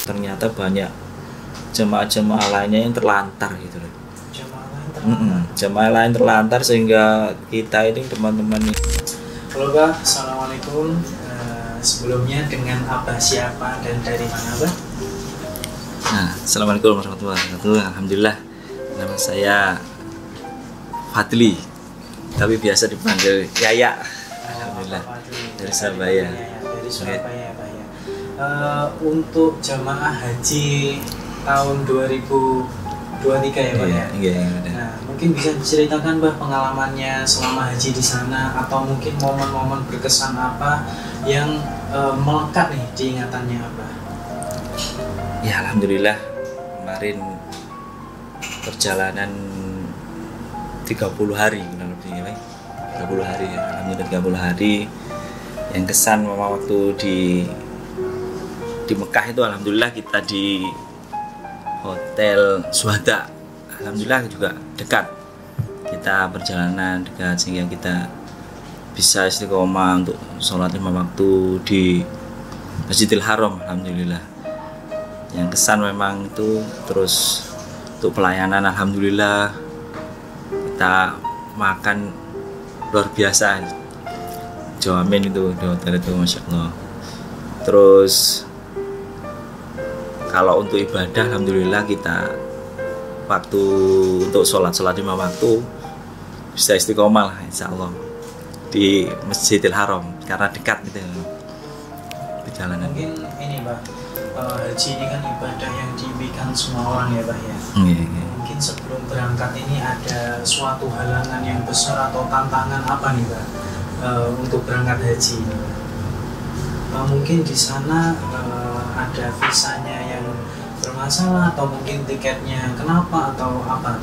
ternyata banyak jemaah-jemaah lainnya yang terlantar gitu loh. Jemaah lain terlantar sehingga kita ini teman-teman ini. Halo Bah, Assalamualaikum. Sebelumnya dengan Abah siapa dan dari mana Bah? Nah, Assalamualaikum warahmatullahi wabarakatuh. Alhamdulillah, nama saya Fadli, tapi biasa dipanggil Yaya. Alhamdulillah, dari Surabaya. Dari Surabaya Bah ya. Untuk jamaah haji tahun 2023 ya Bah ya? Iya. Nah, mungkin bisa diceritakan Bah pengalamannya selama haji di sana, atau mungkin momen-momen berkesan apa yang melekat nih di ingatannya Abah? Ya, Alhamdulillah, kemarin perjalanan 30 hari kurang lebih, 30 hari ya. Alhamdulillah 30 hari. Yang kesan memang waktu di Mekah itu alhamdulillah kita di Hotel Suhada. Alhamdulillah juga dekat. Kita perjalanan dekat sehingga kita bisa istiqomah untuk sholat 5 waktu di Masjidil Haram. Alhamdulillah. Yang kesan memang itu, terus untuk pelayanan alhamdulillah kita makan luar biasa. Jamin itu di hotel itu, masya Allah. Terus kalau untuk ibadah alhamdulillah kita waktu untuk sholat 5 waktu bisa istiqomah lah insya Allah di Masjidil Haram karena dekat gitu perjalanan. Mungkin ini Bah, haji ini kan ibadah yang diimpikan semua orang ya Bah ya. Mungkin sebelum berangkat ini ada suatu halangan yang besar atau tantangan apa nih Bah untuk berangkat haji ini? Mungkin di sana ada visanya yang bermasalah, atau mungkin tiketnya kenapa, atau apa?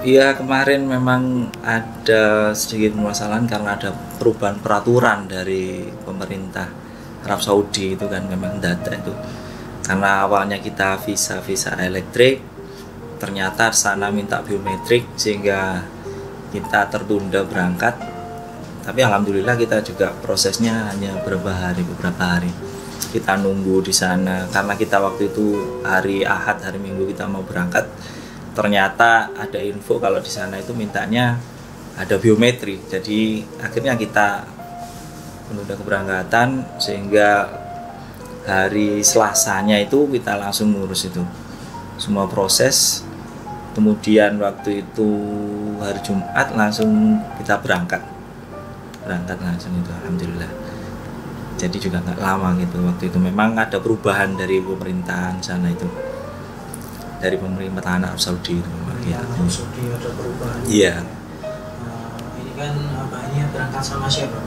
Iya, kemarin memang ada sedikit permasalahan karena ada perubahan peraturan dari pemerintah Arab Saudi itu kan, memang data itu. Karena awalnya kita visa elektrik, ternyata sana minta biometrik sehingga kita tertunda berangkat. Tapi alhamdulillah kita juga prosesnya hanya beberapa hari. Kita nunggu di sana karena kita waktu itu hari Ahad, hari Minggu kita mau berangkat. Ternyata ada info kalau di sana itu mintanya ada biometri. Jadi akhirnya kita menunda keberangkatan sehingga hari Selasanya itu kita langsung ngurus itu semua proses. Kemudian waktu itu hari Jumat langsung kita berangkat langsung itu, alhamdulillah. Jadi juga nggak lama gitu. Waktu itu memang ada perubahan dari pemerintahan sana itu, dari pemerintahan Arab Saudi itu memang ya. Arab Saudi ada perubahan. Iya. Ini kan abahnya berangkat sama siapa?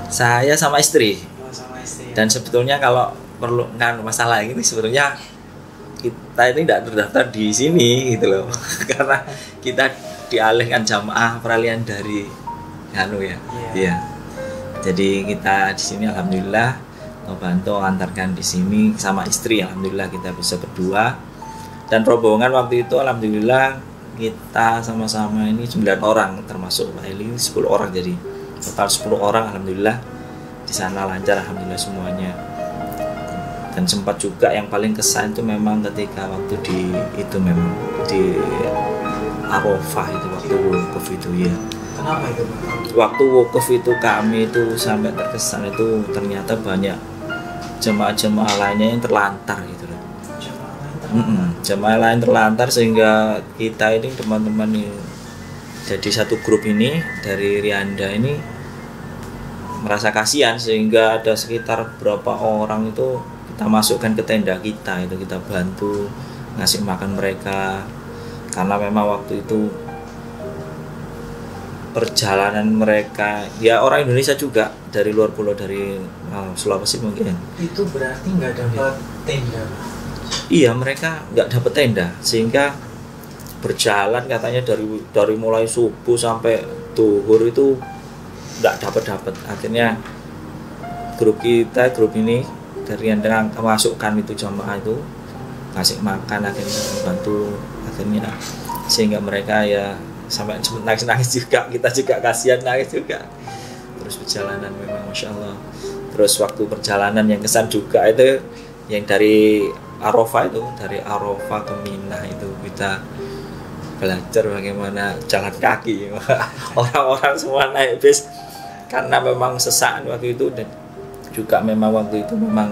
Saya sama istri. Sama istri. Dan sebetulnya kalau perlu kan masalah ini sebenarnya kita ini tidak terdaftar di sini gitu loh. Karena kita dialihkan jamaah peralihan dari ya. Iya. Jadi kita di sini alhamdulillah bantu antarkan di sini sama istri, alhamdulillah kita bisa berdua. Dan rombongan waktu itu alhamdulillah kita sama-sama ini 9 orang termasuk Pak Eli 10 orang, jadi total 10 orang alhamdulillah. Di sana lancar alhamdulillah semuanya. Dan sempat juga yang paling kesan itu memang ketika waktu di Arafah itu, waktu wukuf itu ya. Kenapa itu? Waktu wukuf itu kami itu sampai terkesan itu ternyata banyak jemaah-jemaah lainnya yang terlantar gitu loh. Jemaah lain terlantar sehingga kita ini teman-teman ini jadi satu grup ini dari Rianda ini merasa kasihan sehingga ada sekitar berapa orang itu kita masukkan ke tenda kita, itu kita bantu ngasih makan mereka karena memang waktu itu perjalanan mereka ya orang Indonesia juga dari luar pulau, dari Sulawesi mungkin. Itu berarti nggak dapat tenda? Iya, mereka nggak dapat tenda sehingga berjalan katanya dari mulai subuh sampai zuhur itu nggak dapat. Akhirnya grup ini dari yang masukkan itu jamaah itu ngasih makan, akhirnya bantu, akhirnya sehingga mereka ya sampai nangis juga, kita juga kasihan, nangis juga. Terus perjalanan memang masya Allah. Terus waktu perjalanan yang kesan juga itu yang dari Arafah itu, dari Arafah ke Mina itu kita belajar bagaimana jalan kaki. Orang-orang semua naik bis karena memang sesaat waktu itu, dan juga memang waktu itu memang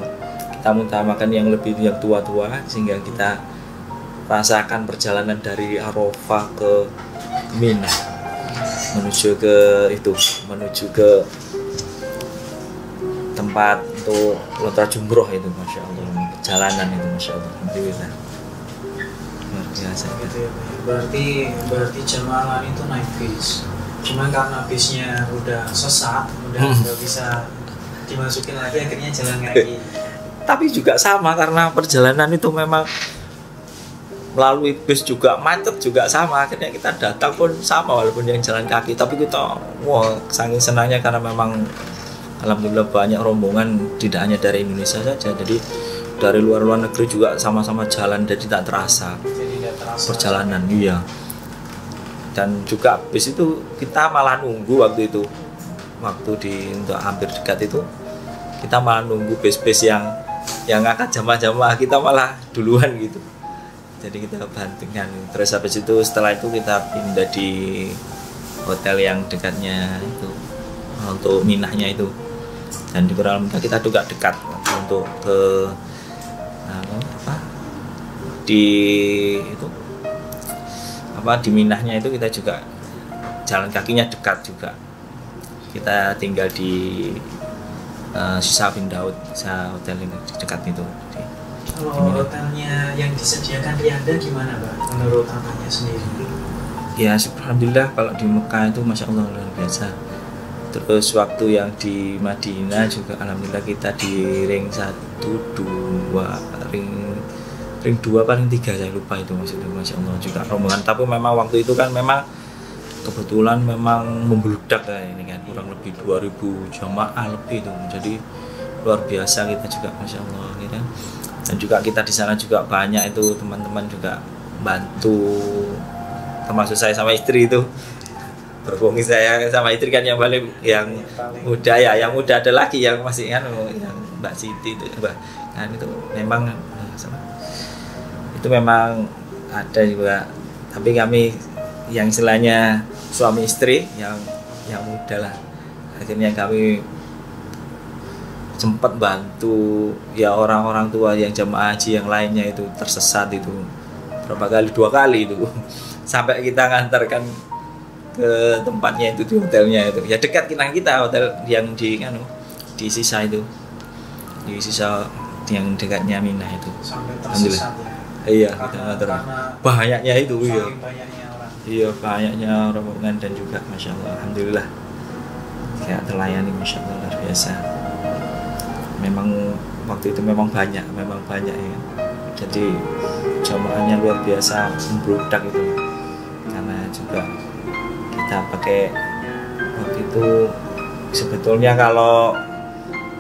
kita mengutamakan yang lebih, yang tua-tua, sehingga kita rasakan perjalanan dari Arafah ke Mina menuju ke tempat untuk lontar jumroh itu, masya Allah, perjalanan itu masya Allah, alhamdulillah luar biasa gitu ya. Berarti jemaah itu naik bis, cuman karena bisnya udah sesat, udah nggak bisa dimasukin lagi, akhirnya jalan kaki. Tapi juga sama, karena perjalanan itu memang melalui bis juga macet juga sama, akhirnya kita datang pun sama walaupun yang jalan kaki, tapi kita saking senangnya karena memang alhamdulillah banyak rombongan, tidak hanya dari Indonesia saja, jadi dari luar negeri juga sama-sama jalan, jadi tidak terasa perjalanan. Iya, dan juga bis itu kita malah nunggu waktu itu, untuk hampir dekat itu kita malah nunggu bis-bis yang akan jamaah-jamaah, kita malah duluan gitu, jadi kita bantingan. Terus habis itu, setelah itu kita pindah di hotel yang dekatnya itu untuk Minahnya itu, dan di Kuala Lumpur kita juga dekat untuk ke di Minahnya itu kita juga jalan kakinya dekat juga. Kita tinggal di Sisa bin Daud, hotel yang dekat itu. Kalau hotelnya yang disediakan Riyanda gimana, Pak? Menurut Abahnya sendiri? Ya, alhamdulillah kalau di Mekah itu masya Allah luar biasa. Terus waktu yang di Madinah juga alhamdulillah kita di ring 1, 2, ring 2 paling 3 saya lupa itu, maksudnya masya Allah juga rombongan. Tapi memang waktu itu kan memang kebetulan memang membludak ini kan, kurang lebih 2000 jamaah lebih itu, jadi luar biasa kita juga masya Allah gitu kan. Dan juga kita di sana juga banyak itu teman-teman juga bantu, termasuk saya sama istri itu. Berhubung saya sama istri kan yang muda ya, yang muda ada lagi yang masih kan, yang Mbak Siti itu, kan itu memang itu memang ada juga. Tapi kami yang istilahnya suami istri yang muda lah, akhirnya kami sempat bantu ya orang-orang tua yang jamaah haji yang lainnya itu tersesat itu berapa kali, 2 kali itu sampai kita ngantarkan ke tempatnya itu, di hotelnya itu ya dekat kita hotel yang di Sisa itu, di Sisa yang dekatnya Mina itu. Sampai tersesat ya? Iya, kita ngantar banyaknya itu. Iya, banyaknya rombongan, dan juga masya Allah alhamdulillah kayak terlayani masya Allah luar biasa. Memang waktu itu memang banyak ya, jadi jamaahnya luar biasa membludak itu, karena juga kita pakai waktu itu sebetulnya kalau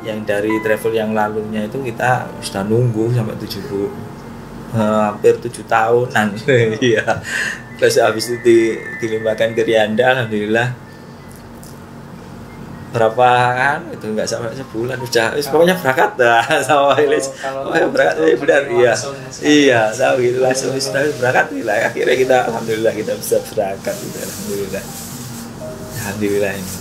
yang dari travel yang lalunya itu kita sudah nunggu sampai hampir 7 tahunan. Iya. Terus habis itu dilimpahkan ke Riyanda, alhamdulillah berapa kan itu nggak sampai sebulan udah pokoknya berangkat dah sama Ilis. Berangkat benar, iya tahu gitu, langsung sudah berangkat lah. Akhirnya kita alhamdulillah kita bisa berangkat gitu, alhamdulillah ini.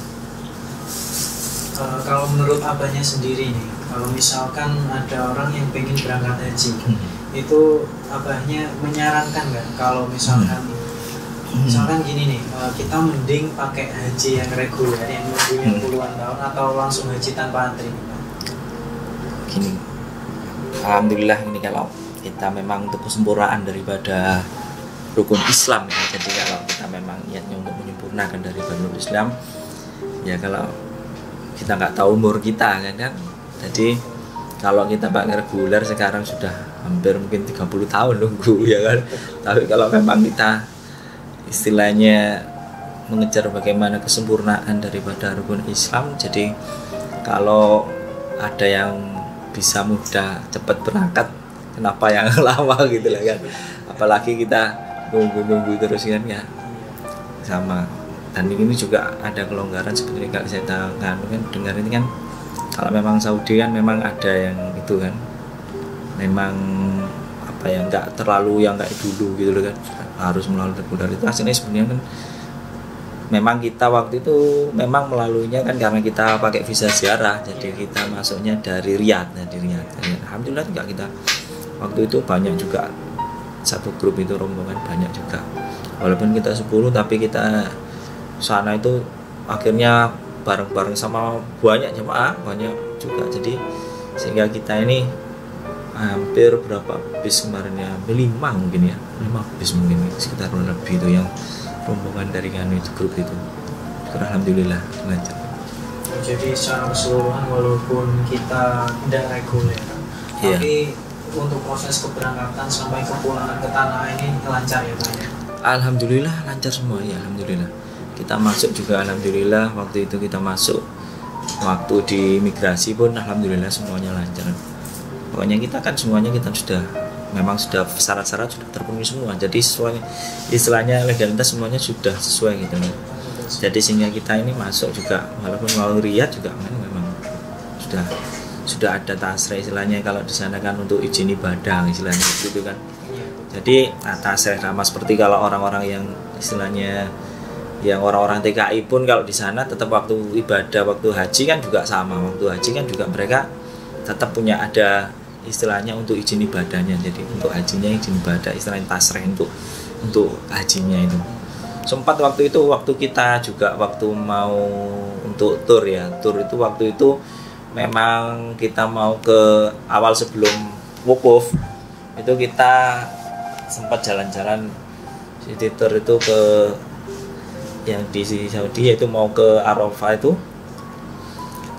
Kalau menurut Abahnya sendiri nih, kalau misalkan ada orang yang pengen berangkat haji, itu Abahnya menyarankan nggak kalau misalkan gini nih, kita mending pakai haji yang reguler yang nunggunya puluhan tahun, atau langsung haji tanpa antri? Gini, alhamdulillah ini kalau kita memang untuk kesempurnaan daripada rukun Islam ya, jadi kalau kita memang niatnya untuk menyempurnakan dari rukun Islam ya, kalau kita nggak tahu umur kita kan, jadi kalau kita pakai reguler sekarang sudah hampir mungkin 30 tahun nunggu ya kan. Tapi kalau memang kita istilahnya mengejar bagaimana kesempurnaan daripada rukun Islam, jadi kalau ada yang bisa mudah cepat berangkat, kenapa yang lama gitu lah kan, apalagi kita nunggu terus kan ya sama. Dan ini juga ada kelonggaran seperti kalau saya tahu kan dengar ini kan, kalau memang Saudi kan memang ada yang itu kan, memang apa ya, nggak terlalu yang kayak dulu gitu loh kan, harus melalui regularitas. Ini sebenarnya kan memang kita waktu itu memang melaluinya kan karena kita pakai visa ziarah, jadi kita masuknya dari Riyadh. Jadi alhamdulillah juga kita waktu itu banyak juga, satu grup itu rombongan banyak juga, walaupun kita 10 tapi kita sana itu akhirnya bareng-bareng sama banyak jemaah, banyak juga. Jadi sehingga kita ini hampir berapa bis kemarin ya, 5 mungkin ya, 5 bis mungkin sekitar lebih itu yang rombongan dari itu grup itu. Alhamdulillah lancar. Jadi secara keseluruhan walaupun kita tidak reguler, tapi untuk proses keberangkatan sampai kepulangan ke tanah ini lancar ya Pak ya? Alhamdulillah lancar semua ya, alhamdulillah. Kita masuk juga alhamdulillah, waktu itu kita masuk waktu di imigrasi pun alhamdulillah semuanya lancar. Pokoknya kita kan semuanya kita sudah memang sudah syarat-syarat sudah terpenuhi semua, jadi sesuai istilahnya legalitas semuanya sudah sesuai gitu kan. Jadi sehingga kita ini masuk juga walaupun melalui Riyadh juga kan memang sudah ada tasreh istilahnya, kalau di sana kan untuk izin ibadah istilahnya gitu kan. Jadi tasreh sama seperti kalau orang-orang yang istilahnya yang orang-orang TKI pun kalau di sana tetap waktu ibadah, waktu haji kan juga sama, waktu haji kan juga mereka tetap punya ada istilahnya untuk izin ibadahnya. Jadi untuk hajinya izin ibadah, istilahnya tasreh untuk hajinya itu. Sempat waktu itu waktu kita juga waktu mau untuk tur itu waktu itu memang kita mau ke awal sebelum wukuf itu kita sempat jalan-jalan city tour itu ke yang di Saudi, yaitu mau ke Arafah itu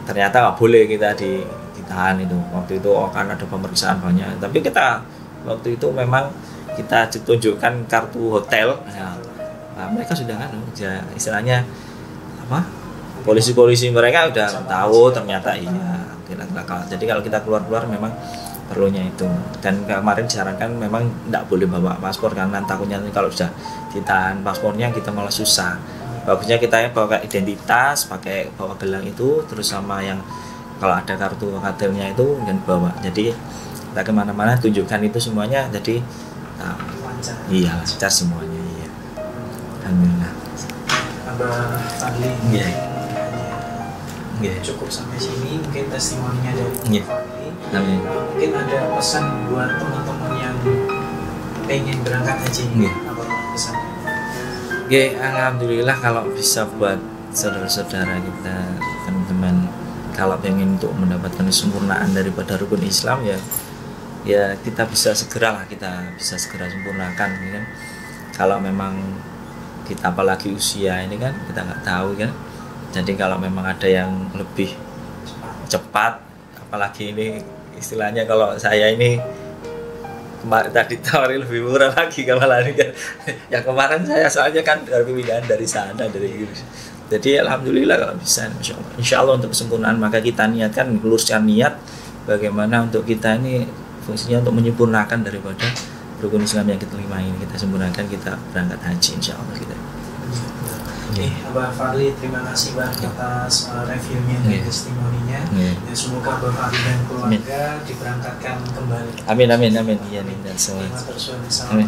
ternyata nggak boleh kita ditahan itu waktu itu kan ada pemeriksaan banyak, tapi kita waktu itu memang kita ditunjukkan kartu hotel ya. Nah, mereka sudah kan ya, istilahnya apa, polisi-polisi mereka udah tahu ternyata iya. Jadi kalau kita keluar memang perlunya itu, dan kemarin disarankan memang tidak boleh bawa paspor karena takutnya kalau sudah ditahan paspornya kita malah susah. Bagusnya kita bawa identitas, bawa gelang itu, terus sama yang kalau ada kartu hotelnya itu dan bawa. Jadi kita kemana-mana tunjukkan itu semuanya, jadi lancar. Iya lancar semuanya. Iya. Alhamdulillah. Abah Fadli. Iya. Cukup sampai sini mungkin testimoninya dari Fadli. Mungkin ada pesan buat teman-teman yang pengen berangkat haji. Apa pesan? Alhamdulillah kalau bisa buat saudara-saudara kita, teman-teman, kalau pengen untuk mendapatkan kesempurnaan daripada rukun Islam ya kita bisa segera sempurnakan ya kan. Kalau memang kita apalagi usia ini kan kita nggak tahu kan. Jadi kalau memang ada yang lebih cepat, apalagi ini istilahnya kalau saya ini kemarin tadi tawari lebih murah lagi kemarin kan. Yang kemarin saya soalnya kan dari pemilihan dari sana dari Inggris. Jadi alhamdulillah kalau bisa, insya Allah untuk kesempurnaan maka kita niatkan, luruskan niat bagaimana untuk kita ini fungsinya untuk menyempurnakan daripada rukun Islam yang kita lima ini, kita sempurnakan, kita berangkat haji insya Allah kita. Abah Fadli, terima kasih banyak atas reviewnya dan testimoninya. Ya, semoga Abah Fadli dan keluarga diberangkatkan kembali. Amin. Iya nih dan semua. Terima kasih.